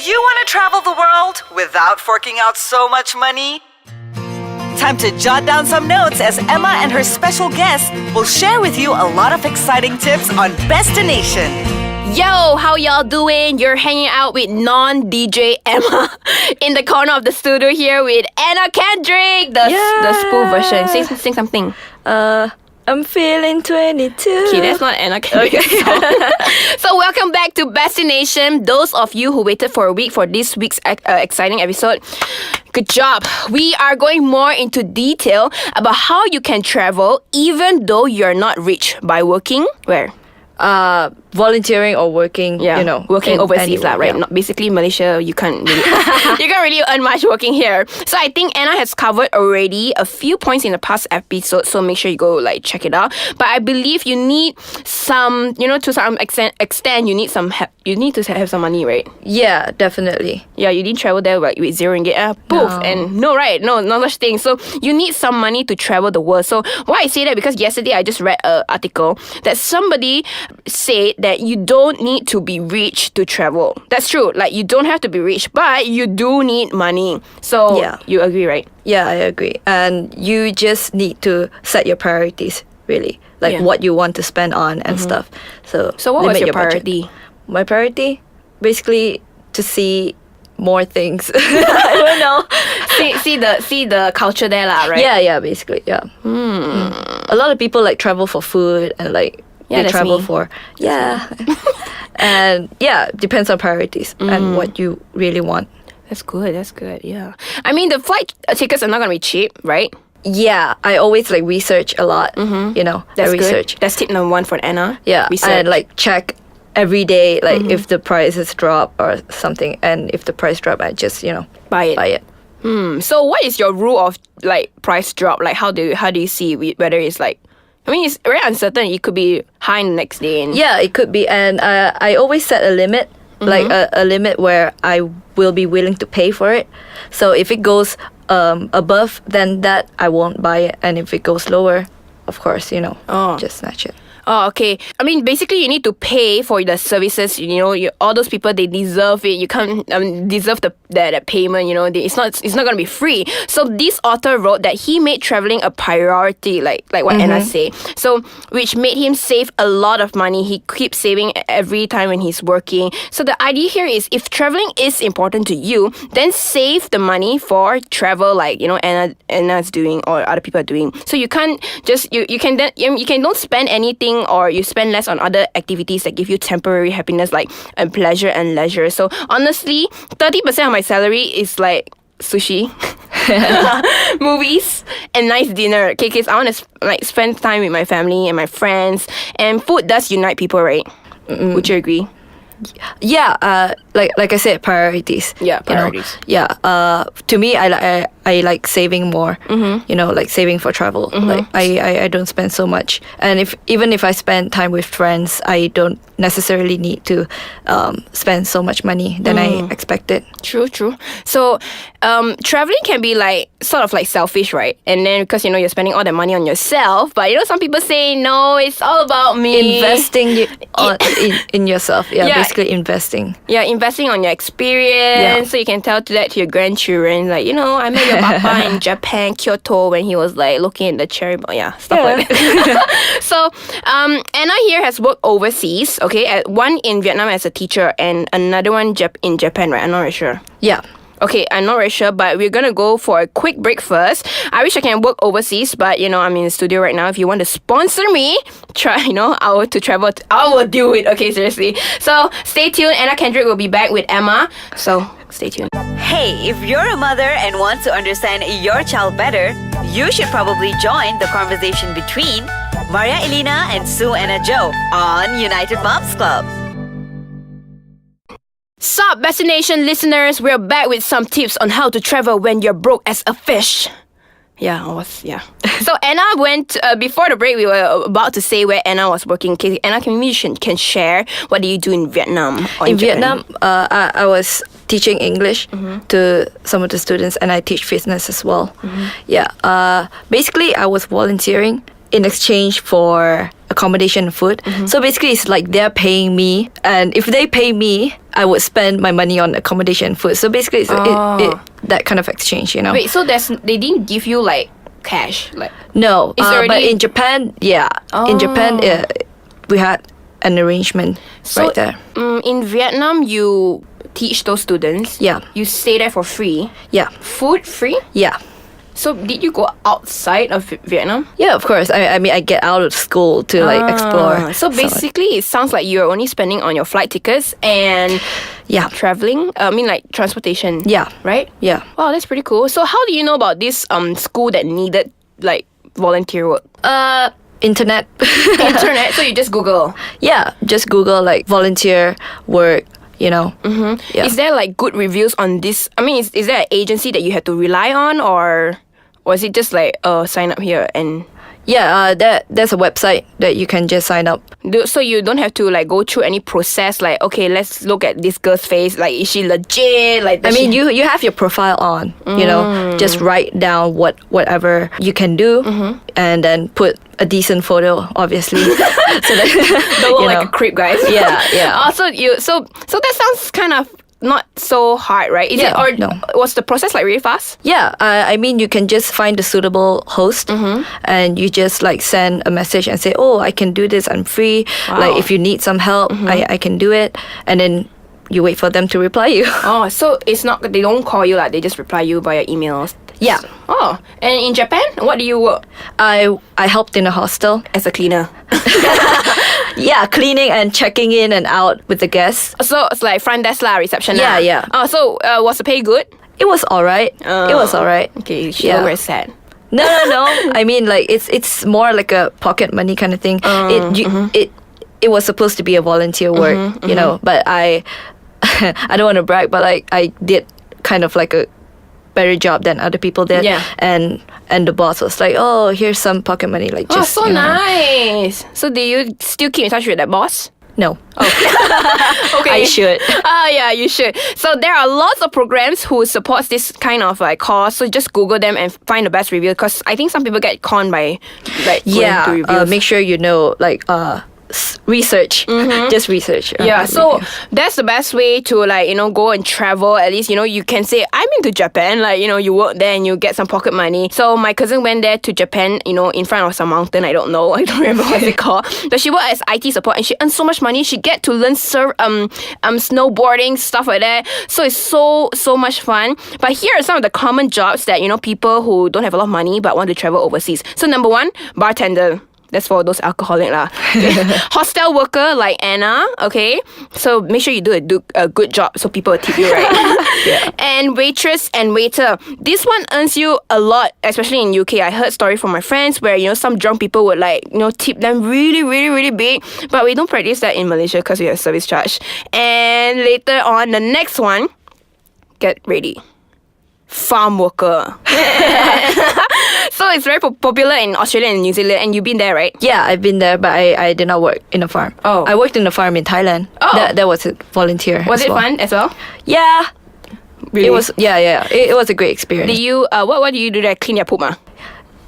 you want to travel the world without forking out so much money? Time to jot down some notes as Emma and her special guest will share with you a lot of exciting tips on Bestination. Yo, how y'all doing? You're hanging out with non-DJ Emma in the corner of the studio here with Anna Kendrick, the spool version. Sing something. I'm feeling 22. Okay, that's not Anna Kendrick's song. So welcome back to Bestination. Those of you who waited for a week for this week's exciting episode, good job. We are going more into detail about how you can travel even though you're not rich by working where? Volunteering or working, working overseas, right? Yeah. Not basically Malaysia. You can't really earn much working here. So I think Anna has covered already a few points in the past episode. So make sure you go check it out. But I believe you need some, to some extent, you need some help. You need to have some money, right? Yeah, definitely. Yeah, you didn't travel there with RM0. Poof. No. And no, right? No such thing. So you need some money to travel the world. So why I say that? Because yesterday I just read an article that somebody said that you don't need to be rich to travel. That's true. You don't have to be rich, but you do need money. So you agree, right? Yeah, I agree. And you just need to set your priorities, really. What you want to spend on and stuff. So what was your priority? budget? My priority? Basically, to see more things. I don't know. See the culture there, right? Yeah, basically, yeah. A lot of people travel for food and they travel for and depends on priorities and what you really want. That's good, yeah. I mean, the flight tickets are not gonna be cheap, right? Yeah, I always research a lot. That's research. Good. That's tip number 1 for Anna. Yeah, research. I check every day if the prices drop or something, and if the price drop, I just buy it. So what is your rule of price drop? How do you see whether it's it's very uncertain. It could be high the next day. Yeah, it could be. And I always set a limit, a limit where I will be willing to pay for it. So if it goes above, then that I won't buy it. And if it goes lower, of course, just snatch it. Oh, okay. I mean, basically, you need to pay for the services. All those people, they deserve it. You can't deserve that payment. It's not going to be free. So this author wrote that he made traveling a priority, like what Anna said. So which made him save a lot of money. He keeps saving every time when he's working. So the idea here is, if traveling is important to you, then save the money for travel, Anna's doing or other people are doing. So you can't just you can don't spend anything, or you spend less on other activities that give you temporary happiness and pleasure and leisure. So honestly, 30% of my salary is sushi, movies, and nice dinner. Okay, because I want to spend time with my family and my friends. And food does unite people, right? Would you agree? Yeah, like I said, priorities. Yeah, priorities. To me, I like saving more. Saving for travel. I don't spend so much, and even if I spend time with friends, I don't necessarily need to spend so much money than I expected. True. So, traveling can be sort of selfish, right? And then because you're spending all that money on yourself, but some people say no, it's all about me. Investing in yourself. Basically investing. Yeah, investing on your experience, so you can tell that to your grandchildren. I met your papa in Japan, Kyoto, when he was looking at the cherry bomb. Yeah, stuff like that. So, Anna here has worked overseas. Okay, one in Vietnam as a teacher and another one in Japan, right? I'm not really sure. Yeah. Okay, I'm not very sure, but we're gonna go for a quick break first. I wish I can work overseas, but I'm in the studio right now. If you want to sponsor me, to travel, I will do it. Okay, seriously. So stay tuned. Anna Kendrick will be back with Emma. So stay tuned. Hey, if you're a mother and want to understand your child better, you should probably join the conversation between Maria Elena and Sue Anna Joe on United Moms Club. Sup, Bestination listeners, we're back with some tips on how to travel when you're broke as a fish. So Anna went, before the break, we were about to say where Anna was working. Okay, Anna, can share what do you do in Vietnam? In Vietnam, I was teaching English to some of the students, and I teach fitness as well. Basically, I was volunteering in exchange for accommodation and food. So basically, it's they're paying me, and if they pay me, I would spend my money on accommodation and food. So basically, it's that kind of exchange, you know. Wait, so they didn't give you like cash, like No, It's but already- in Japan, in Japan, we had an arrangement right there. In Vietnam, you teach those students. Yeah. You stay there for free. Yeah, Food free. yeah. So did you go outside of Vietnam? Yeah, of course. I mean, I get out of school to like explore. So basically, it sounds like you're only spending on your flight tickets and yeah, traveling. I mean, like transportation. Yeah. Right. yeah. Wow, that's pretty cool. So how do you know about this school that needed like volunteer work? Internet. Internet. So you just Google. Yeah, just Google like volunteer work. You know. Yeah. Is there like good reviews on this? I mean, is there an agency that you had to rely on, or is it just like sign up here and? Yeah, there's a website that you can just sign up. So you don't have to like go through any process. Like, okay, let's look at this girl's face. Like, is she legit? Like, I mean, you have your profile on. You know, just write down whatever you can do, and then put a decent photo, obviously. So that, don't look you like know. a creep, guys. Yeah. Also, so that sounds kind of not so hard, right? Is Yeah, it, or no. was the process like really fast? Yeah, I mean, you can just find a suitable host, and you just like send a message and say, "Oh, I can do this. I'm free. Like, if you need some help, I can do it." And then you wait for them to reply you. Oh, so it's not, they don't call you, like they just reply you via emails. Yeah. Oh, and in Japan, what do you work I helped in a hostel. as a cleaner? Yeah, cleaning and checking in and out with the guests. So it's like front desk lah, reception Yeah, lah. yeah. Oh, so was the pay good? It was alright. It was alright. Okay, she Yeah. look very sad. No. I mean, like it's more like a pocket money kind of thing. It was supposed to be a volunteer work, you know. But I don't want to brag, but like I did kind of like a better job than other people did. Yeah. And the boss was like, "Oh, here's some pocket money, like Oh, just so you know." nice. So do you still keep in touch with that boss? No. Okay. I should. Yeah, you should. So there are lots of programs who supports this kind of like cause. So just Google them and find the best review, because I think some people get conned by like going to reviews. Make sure you know like research. Just research. Yeah, so reviews. that's the best way to like, you know, go and travel. At least, you know, you can say, I'm into Japan. Like, you know, you work there and you get some pocket money. So my cousin went there to Japan, you know, in front of some mountain. I don't know. I don't remember what it's called. But she worked as IT support and she earned so much money. She get to learn snowboarding, stuff like that. So it's so much fun. But here are some of the common jobs that, you know, people who don't have a lot of money but want to travel overseas. So number one, bartender. That's for those alcoholic lah. Hostel worker like Anna, okay? So make sure you do a good job so people will tip you, right? Yeah. And waitress and waiter. This one earns you a lot, especially in UK. I heard story from my friends where, you know, some drunk people would like, you know, tip them really, really, really big. But we don't practice that in Malaysia because we have service charge. And later on, the next one, get ready. Farm worker. So it's very popular in Australia and New Zealand, and you've been there, right? Yeah, I've been there, but I did not work in a farm. Oh. I worked in a farm in Thailand. Oh. That was a volunteer. Was as it well. fun as well? Yeah. Really? It was. Yeah. It was a great experience. Did you what do you do there? Clean your poop, ah?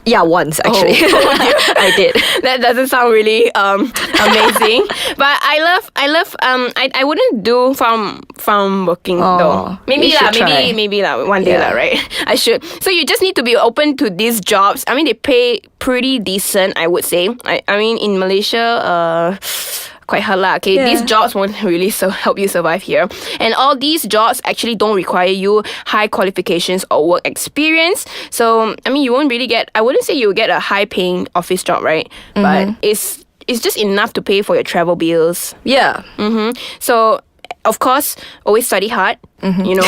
Yeah, once actually. I did. That doesn't sound really amazing. But I wouldn't do farm working though. Maybe you lah, should try. maybe lah, one day lah, right? I should. So you just need to be open to these jobs. I mean, they pay pretty decent, I would say. I mean, in Malaysia, quite hard lah. Okay, Yeah. these jobs won't really help you survive here. And all these jobs actually don't require you high qualifications or work experience. So, I mean, you won't really get, I wouldn't say you'll get a high paying office job, right? But it's just enough to pay for your travel bills. Yeah. So, of course, always study hard. You know,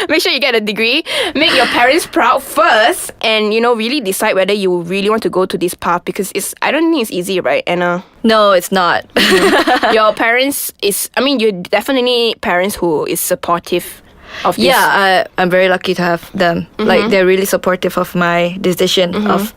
make sure you get a degree. Make your parents proud first, and you know, really decide whether you really want to go to this path, because I don't think it's easy, right, Anna? No, it's not. Your parents you're definitely parents who is supportive of this. Yeah, I'm very lucky to have them. Like, they're really supportive of my decision of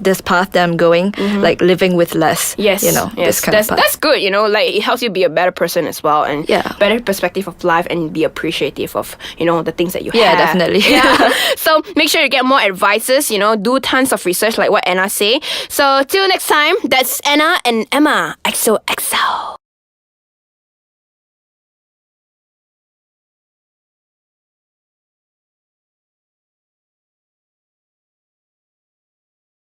this path that I'm going, like living with less. Yes, you know, yes, this kind of path. that's good. You know, like it helps you be a better person as well, and better perspective of life, and be appreciative of, you know, the things that you have. Yeah, definitely. Yeah. So make sure you get more advices. You know, do tons of research, like what Anna say. So till next time, that's Anna and Emma. XOXO.